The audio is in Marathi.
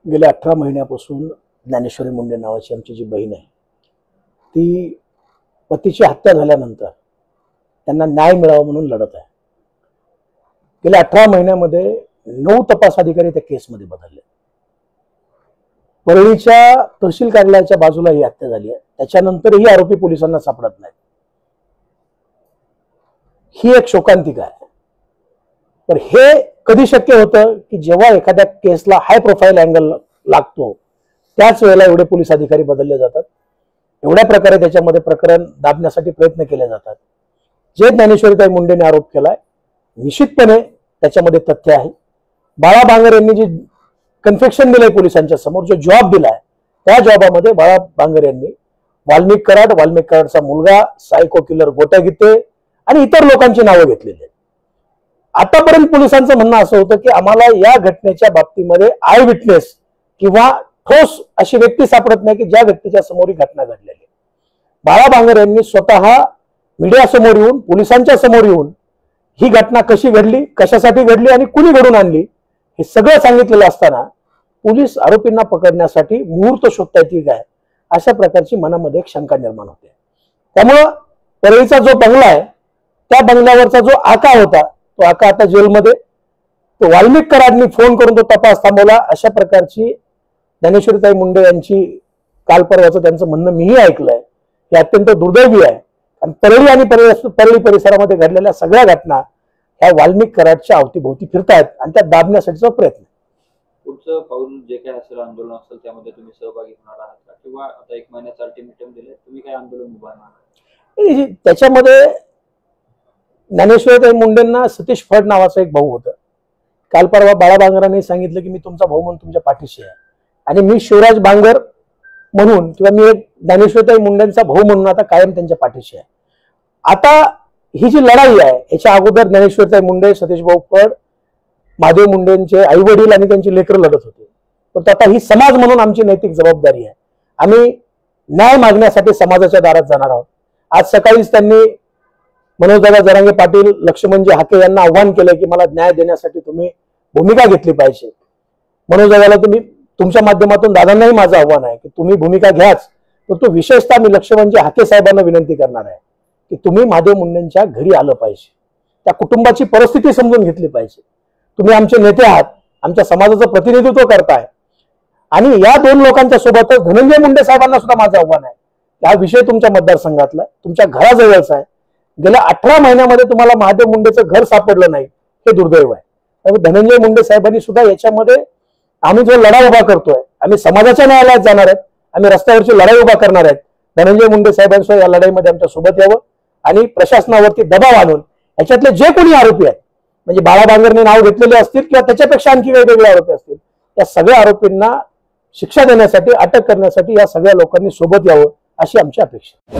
गेल्या 18 महिन्यापासून ज्ञानेश्वरी मुंडे नावाची आमची जी बहीण आहे ती पतीची हत्या झाल्यानंतर त्यांना न्याय मिळावा म्हणून लढत आहे। गेल्या 18 महिन्यामध्ये 9 तपास अधिकारी त्या केसमध्ये बदलले। परळीच्या तहसील कार्यालयाच्या बाजूला ही हत्या झाली आहे, त्याच्यानंतरही आरोपी पोलिसांना सापडत नाहीत। ही एक शोकांतिका आहे। पण हे कधी शक्य होतं की जेव्हा एखाद्या केसला हाय प्रोफाईल अँगल लागतो त्याच वेळेला एवढे पोलीस अधिकारी बदलले जातात। एवढ्या प्रकारे त्याच्यामध्ये प्रकरण दाबण्यासाठी प्रयत्न केले जातात। जे ज्ञानेश्वरीताई मुंडेने आरोप केलाय निश्चितपणे त्याच्यामध्ये तथ्य आहे। बाळा बांगर यांनी जी कन्फेक्शन दिलंय पोलिसांच्या समोर, जो जॉब दिलाय त्या जॉबामध्ये बाळा बांगर यांनी वाल्मिक कराडचा मुलगा, सायको किलर गोट्या गीते आणि इतर लोकांची नावं घेतलेली आहेत। आतापर्यंत पोलिसांचं म्हणणं असं होतं की आम्हाला या घटनेच्या बाबतीमध्ये आय विटनेस किंवा ठोस अशी व्यक्ती सापडत नाही की ज्या व्यक्तीच्या समोर ही घटना घडलेली। बाळा बांगर यांनी स्वतः मीडिया समोर येऊन, पोलिसांच्या समोर येऊन ही घटना कशी घडली, कशासाठी घडली आणि कुणी घडून आणली हे सगळं सांगितलेलं असताना पोलीस आरोपींना पकडण्यासाठी मुहूर्त शोधतायत की काय, अशा प्रकारची मनामध्ये एक शंका निर्माण होते। त्यामुळं परळीचा जो बंगला आहे त्या बंगल्यावरचा जो आका होता तो आका आता जेलमध्ये, तो वाल्मिक कराडनी फोन करून तो तपास थांबवला, अशा प्रकारची ज्ञानेश्वरीताई मुंडे यांची काल परवाचं त्यांचं म्हणणं मीही ऐकलंय। हे अत्यंत दुर्दैवी आहे आणि परळी आणि परळी परिसरामध्ये घडलेल्या सगळ्या घटना ह्या वाल्मिक कराडच्या अवतीभोवती फिरतायत आणि त्या दाबण्यासाठीचा प्रयत्न। पुढचं पाऊल जे काही असेल, आंदोलन असेल, त्यामध्ये तुम्ही सहभागी होणार आहात का, किंवा आता 1 महिन्याचा अल्टिमेटम दिले, तुम्ही काय आंदोलन उभारणार? त्याच्यामध्ये ज्ञानेश्वरीताई मुंडेंना सतीश फड नावाचा एक भाऊ होता। काल परवा बाळा बांगरांनी सांगितलं की मी तुमचा भाऊ म्हणून तुमच्या पाठीशी आहे आणि मी शिवराज बांगर म्हणून किंवा मी एक ज्ञानेश्वरीताई मुंडेंचा भाऊ म्हणून आता कायम त्यांच्या पाठीशी आहे। आता ही जी लढाई आहे याच्या अगोदर ज्ञानेश्वरीताई मुंडे, सतीश भाऊ फड, महादेव मुंडेंचे आई वडील आणि त्यांची लेकरं लढत होते। पण आता ही समाज म्हणून आमची नैतिक जबाबदारी आहे। आम्ही न्याय मागण्यासाठी समाजाच्या दारात जाणार आहोत। आज सकाळीच त्यांनी मनोजदादा जरांगे पाटील, लक्ष्मणजी हाके यांना आव्हान केलं की मला न्याय देण्यासाठी तुम्ही भूमिका घेतली पाहिजे। मनोजदादाला तुमच्या माध्यमातून दादांनाही माझं आव्हान आहे की तुम्ही भूमिका घ्याच, परंतु विशेषतः मी लक्ष्मणजी हाके साहेबांना विनंती करणार आहे की तुम्ही महादेव मुंडेंच्या घरी आलं पाहिजे, त्या कुटुंबाची परिस्थिती समजून घेतली पाहिजे। तुम्ही आमचे नेते आहात, आमच्या समाजाचं प्रतिनिधित्व करताय आणि या 2 लोकांच्या सोबतच धनंजय मुंडे साहेबांना सुद्धा माझं आव्हान आहे। हा विषय तुमच्या मतदारसंघातला, तुमच्या घराजवळचा आहे। गेल्या 18 महिन्यामध्ये तुम्हाला महादेव मुंडेचं घर सापडलं नाही, हे दुर्दैव आहे। त्यामुळे धनंजय मुंडे साहेबांनी सुद्धा याच्यामध्ये आम्ही जो लढा उभा करतोय, आम्ही समाजाच्या न्यायालयात जाणार आहेत, आम्ही रस्त्यावरची लढाई उभा करणार आहेत। धनंजय मुंडे साहेबांसह या लढाईमध्ये आमच्या सोबत यावं आणि प्रशासनावरती दबाव आणून याच्यातले जे कोणी आरोपी आहेत, म्हणजे बाळा बांगरने नाव घेतलेले असतील किंवा त्याच्यापेक्षा आणखी वेगवेगळे आरोपी असतील, या सगळ्या आरोपींना शिक्षा देण्यासाठी, अटक करण्यासाठी या सगळ्या लोकांनी सोबत यावं अशी आमची अपेक्षा।